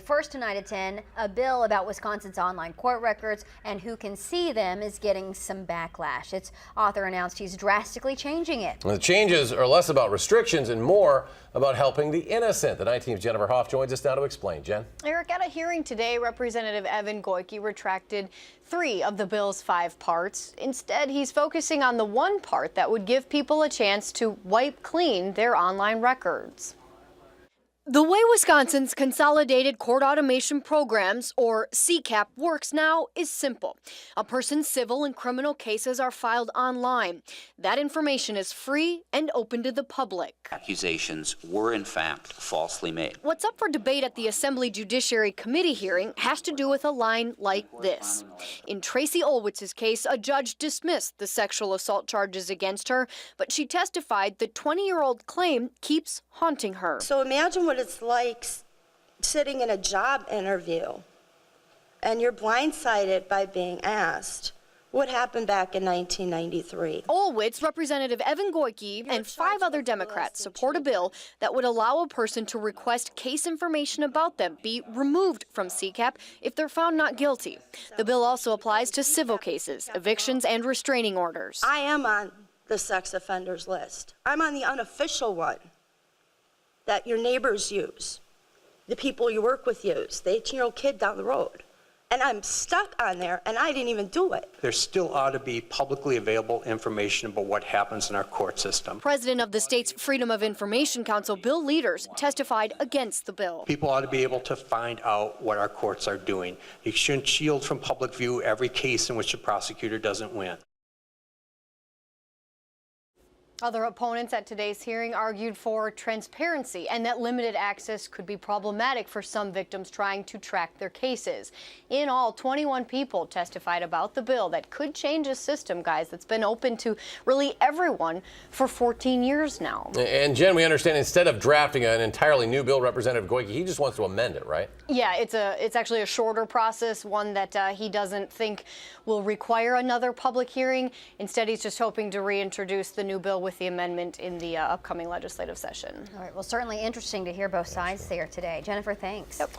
First tonight at 10, a bill about Wisconsin's online court records and who can see them is getting some backlash. Its author announced he's drastically changing it. The changes are less about restrictions and more about helping the innocent. The 19th Jennifer Hoff joins us now to explain. Jen? Eric, at a hearing today, Representative Evan Goyke retracted 3 of the bill's 5 parts. Instead, he's focusing on the one part that would give people a chance to wipe clean their online records. The way Wisconsin's Consolidated Court Automation Programs, or CCAP, works now is simple. A person's civil and criminal cases are filed online. That information is free and open to the public. Accusations were in fact falsely made. What's up for debate at the Assembly Judiciary Committee hearing has to do with a line like this. In Tracy Olwitz's case, a judge dismissed the sexual assault charges against her, but she testified the 20-year-old claim keeps haunting her. So imagine what it's like sitting in a job interview and you're blindsided by being asked what happened back in 1993. Olwitz, Representative Evan Goyke, and 5 other Democrats support a bill that would allow a person to request case information about them be removed from CCAP if they're found not guilty. The bill also applies to civil cases, evictions, and restraining orders. I am on the sex offenders list. I'm on the unofficial one that your neighbors use, the people you work with use, the 18-year-old kid down the road. And I'm stuck on there, and I didn't even do it. There still ought to be publicly available information about what happens in our court system. President of the state's Freedom of Information Council, Bill Leaders, testified against the bill. People ought to be able to find out what our courts are doing. You shouldn't shield from public view every case in which the prosecutor doesn't win. Other opponents at today's hearing argued for transparency and that limited access could be problematic for some victims trying to track their cases. In all, 21 people testified about the bill that could change a system, guys, that's been open to really everyone for 14 years now. And Jen, we understand instead of drafting an entirely new bill, Representative Goyke, he just wants to amend it, right? Yeah, it's actually a shorter process, one that he doesn't think will require another public hearing. Instead, he's just hoping to reintroduce the new bill with the amendment in the upcoming legislative session. All right, well, certainly interesting to hear both sides there today. Jennifer, thanks. Yep.